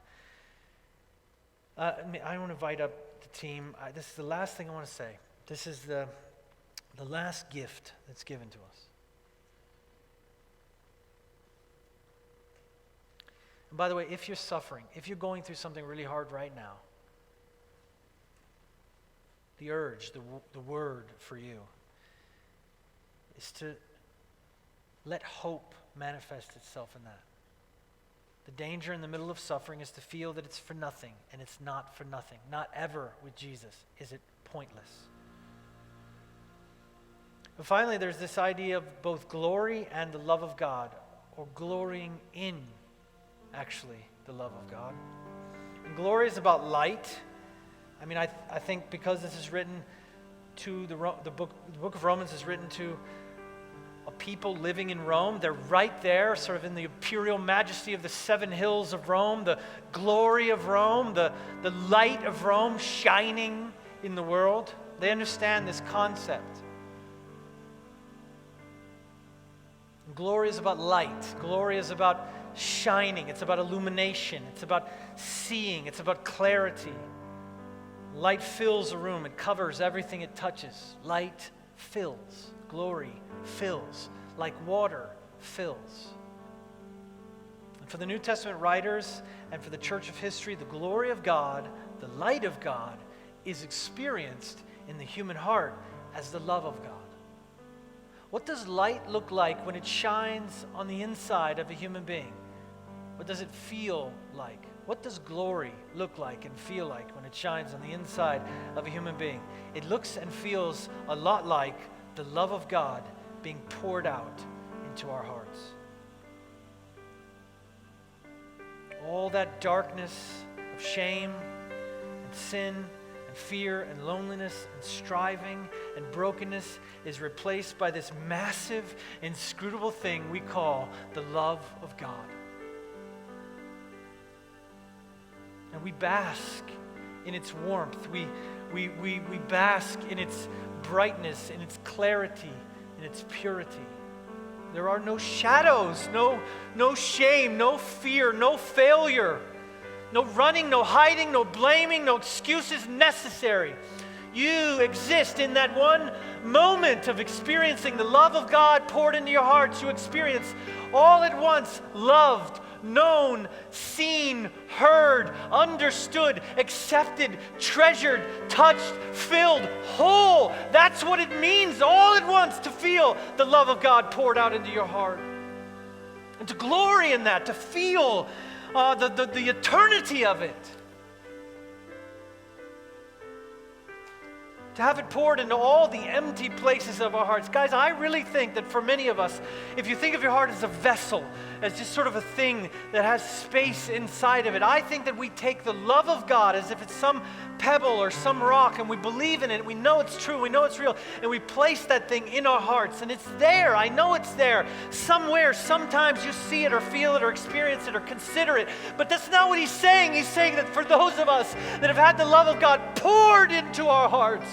I want to invite up the team. This is the last thing I want to say. This is the last gift that's given to us. And by the way, if you're suffering, if you're going through something really hard right now, the urge, the word for you is to let hope manifest itself in that. The danger in the middle of suffering is to feel that it's for nothing, and it's not for nothing. Not ever with Jesus is it pointless. And finally, there's this idea of both glory and the love of God, or glorying in actually the love of God. And glory is about light. I mean, I think because this is written to the book of Romans is written to a people living in Rome. They're right there, sort of in the imperial majesty of the 7 hills of Rome, the glory of Rome, the light of Rome shining in the world. They understand this concept. Glory is about light. Glory is about shining. It's about illumination. It's about seeing. It's about clarity. Light fills a room. It covers everything it touches. Light fills. Glory fills. Like water fills. And for the New Testament writers and for the church of history, the glory of God, the light of God, is experienced in the human heart as the love of God. What does light look like when it shines on the inside of a human being? What does it feel like? What does glory look like and feel like when it shines on the inside of a human being? It looks and feels a lot like the love of God being poured out into our hearts. All that darkness of shame and sin and fear and loneliness and striving and brokenness is replaced by this massive, inscrutable thing we call the love of God. And we bask in its warmth. We bask in its brightness, in its clarity, in its purity. There are no shadows, no shame, no fear, no failure, no running, no hiding, no blaming, no excuses necessary. You exist in that one moment of experiencing the love of God poured into your hearts, you experience all at once loved, known, seen, heard, understood, accepted, treasured, touched, filled, whole. That's what it means all at once to feel the love of God poured out into your heart. And to glory in that, to feel the eternity of it. To have it poured into all the empty places of our hearts. Guys, I really think that for many of us, if you think of your heart as a vessel, as just sort of a thing that has space inside of it, I think that we take the love of God as if it's some pebble or some rock, and we believe in it, we know it's true, we know it's real, and we place that thing in our hearts, and it's there. I know it's there. Somewhere, sometimes you see it or feel it or experience it or consider it, but that's not what he's saying. He's saying that for those of us that have had the love of God poured into our hearts,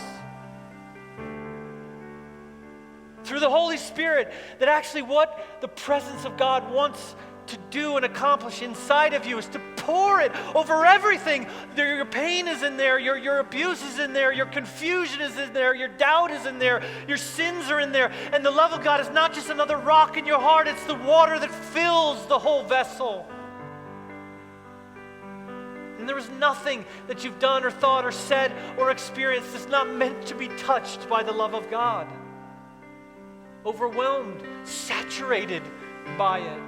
through the Holy Spirit, that actually what the presence of God wants to do and accomplish inside of you is to pour it over everything. Your pain is in there, your abuse is in there, your confusion is in there, your doubt is in there, your sins are in there, and the love of God is not just another rock in your heart, it's the water that fills the whole vessel. And there is nothing that you've done or thought or said or experienced that's not meant to be touched by the love of God. Overwhelmed, saturated by it.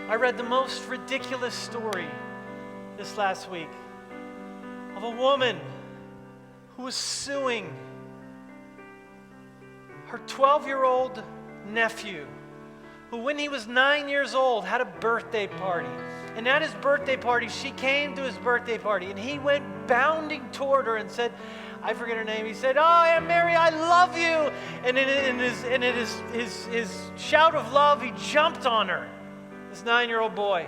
I read the most ridiculous story this last week of a woman who was suing her 12-year-old nephew, who when he was 9 years old had a birthday party. And at his birthday party, she came to his birthday party, and he went bounding toward her and said, I forget her name, he said, "Oh, Aunt Mary, I love you." And in his shout of love, he jumped on her, this 9-year-old boy.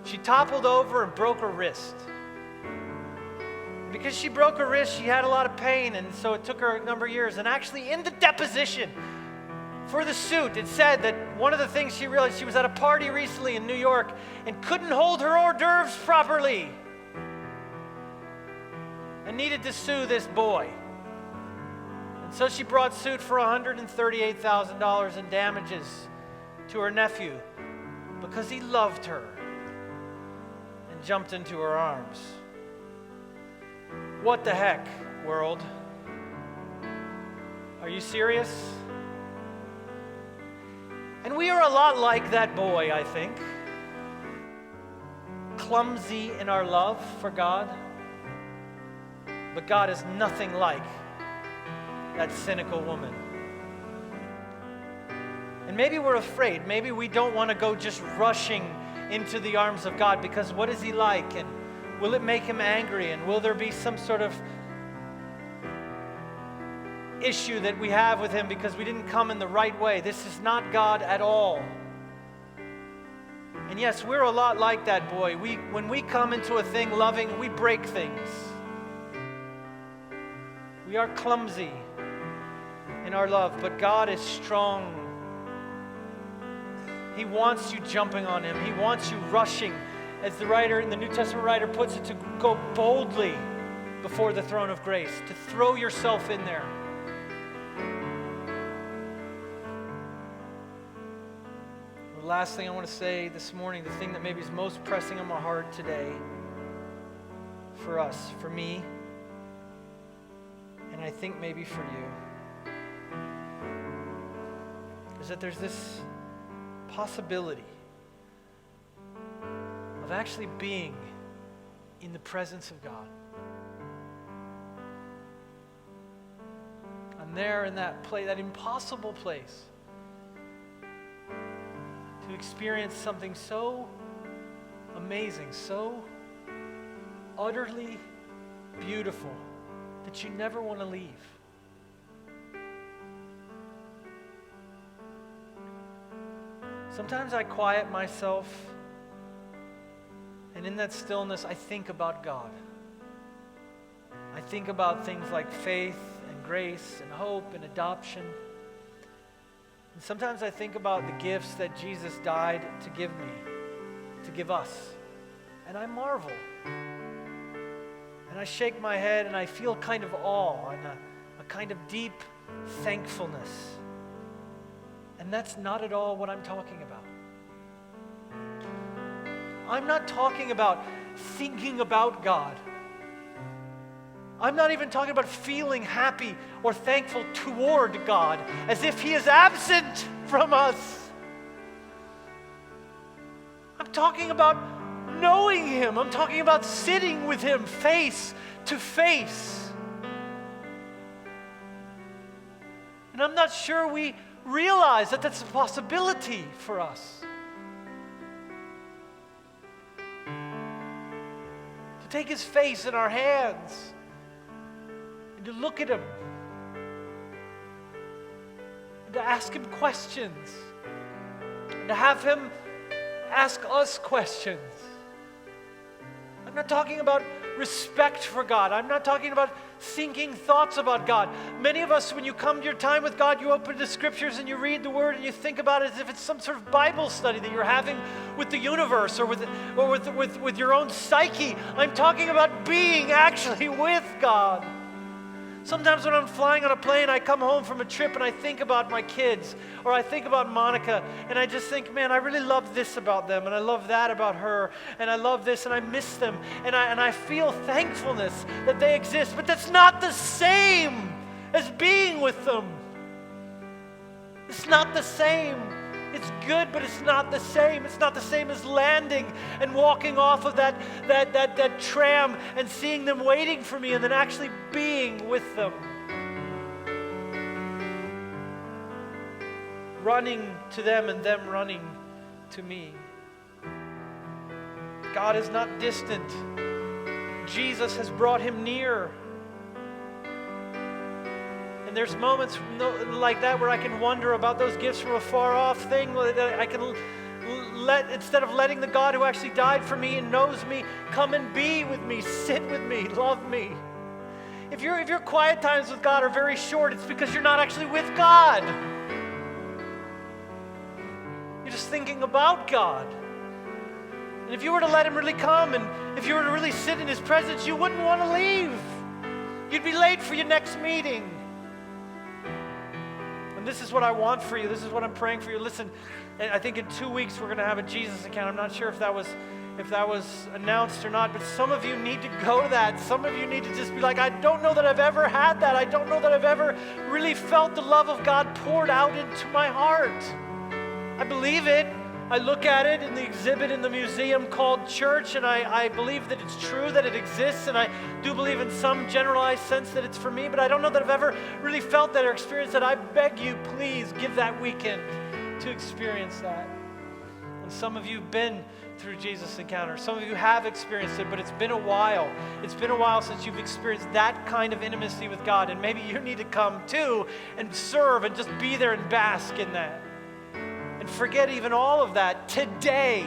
She toppled over and broke her wrist. Because she broke her wrist, she had a lot of pain, and so it took her a number of years. And actually, in the deposition for the suit, it said that one of the things she realized, she was at a party recently in New York and couldn't hold her hors d'oeuvres properly and needed to sue this boy. And so she brought suit for $138,000 in damages to her nephew because he loved her and jumped into her arms. What the heck, world? Are you serious? And we are a lot like that boy, I think. Clumsy in our love for God. But God is nothing like that cynical woman. And maybe we're afraid. Maybe we don't want to go just rushing into the arms of God, because what is he like? And will it make him angry? And will there be some sort of issue that we have with him because we didn't come in the right way? This is not God at all. And yes, we're a lot like that boy. When we come into a thing loving, we break things. We are clumsy in our love, but God is strong. He wants you jumping on him. He wants you rushing, as the writer, the New Testament writer puts it, to go boldly before the throne of grace, to throw yourself in there. The last thing I want to say this morning, the thing that maybe is most pressing on my heart today for us, for me, and I think maybe for you, is that there's this possibility of actually being in the presence of God. I'm there in that place, that impossible place, to experience something so amazing, so utterly beautiful that you never want to leave. Sometimes I quiet myself, and in that stillness, I think about God. I think about things like faith and grace and hope and adoption. And sometimes I think about the gifts that Jesus died to give me, to give us. And I marvel. And I shake my head and I feel kind of awe and a kind of deep thankfulness. And that's not at all what I'm talking about. I'm not talking about thinking about God. I'm not even talking about feeling happy or thankful toward God as if He is absent from us. I'm talking about knowing Him. I'm talking about sitting with Him face to face. And I'm not sure we realize that that's a possibility for us. To take His face in our hands and to look at Him and to ask Him questions and to have Him ask us questions. I'm not talking about respect for God. I'm not talking about thinking thoughts about God. Many of us, when you come to your time with God, you open the scriptures and you read the Word and you think about it as if it's some sort of Bible study that you're having with the universe or with your own psyche. I'm talking about being actually with God. Sometimes when I'm flying on a plane, I come home from a trip and I think about my kids, or I think about Monica, and I just think, man, I really love this about them, and I love that about her, and I love this, and I miss them, and I feel thankfulness that they exist, but that's not the same as being with them. It's not the same. It's good, but it's not the same. It's not the same as landing and walking off of that tram and seeing them waiting for me and then actually being with them. Running to them and them running to me. God is not distant. Jesus has brought Him near. There's moments like that where I can wonder about those gifts from a far off thing. I can instead of letting the God who actually died for me and knows me come and be with me, sit with me, love me. If your quiet times with God are very short, it's because you're not actually with God. You're just thinking about God. And if you were to let Him really come and if you were to really sit in His presence, you wouldn't want to leave. You'd be late for your next meeting. This is what I want for you. This is what I'm praying for you. Listen, I think in 2 weeks we're going to have a Jesus account. I'm not sure if that was announced or not, but some of you need to go to that. Some of you need to just be like, I don't know that I've ever had that. I don't know that I've ever really felt the love of God poured out into my heart. I believe it. I look at it in the exhibit in the museum called church, and I believe that it's true, that it exists, and I do believe in some generalized sense that it's for me, but I don't know that I've ever really felt that or experienced that. I beg you, please give that weekend to experience that. And some of you have been through Jesus Encounter. Some of you have experienced it, but it's been a while. It's been a while since you've experienced that kind of intimacy with God, and maybe you need to come too and serve and just be there and bask in that. Forget even all of that. Today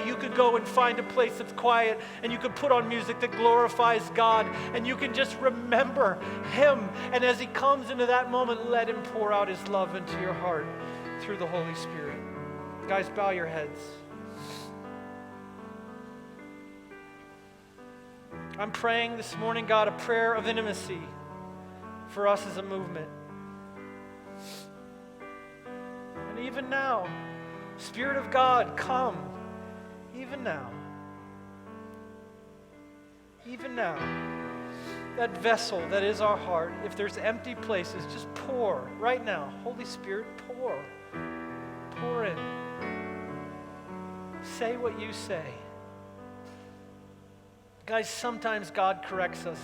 you could go and find a place that's quiet and you could put on music that glorifies God and you can just remember Him. And as He comes into that moment, let Him pour out His love into your heart through the Holy Spirit. Guys, bow your heads. I'm praying this morning, God, a prayer of intimacy for us as a movement. Even now, Spirit of God, come. Even now. Even now. That vessel that is our heart, if there's empty places, just pour right now. Holy Spirit, pour. Pour in. Say what you say. Guys, sometimes God corrects us.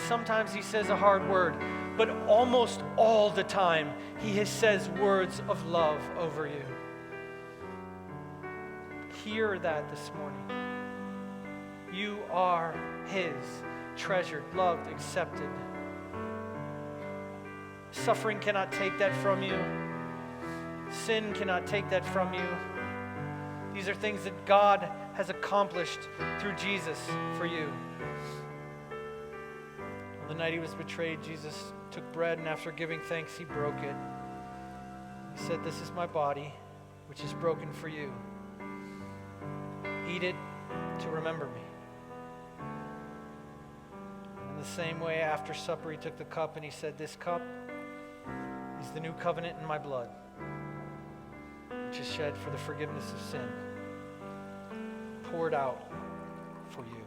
Sometimes He says a hard word. But almost all the time, He says words of love over you. Hear that this morning. You are His, treasured, loved, accepted. Suffering cannot take that from you. Sin cannot take that from you. These are things that God has accomplished through Jesus for you. The night He was betrayed, Jesus took bread, and after giving thanks, He broke it. He said, "This is my body, which is broken for you. Eat it to remember me." the same way, after supper, he took the cup and he said, "This cup is the new covenant in my blood, which is shed for the forgiveness of sin, poured out for you."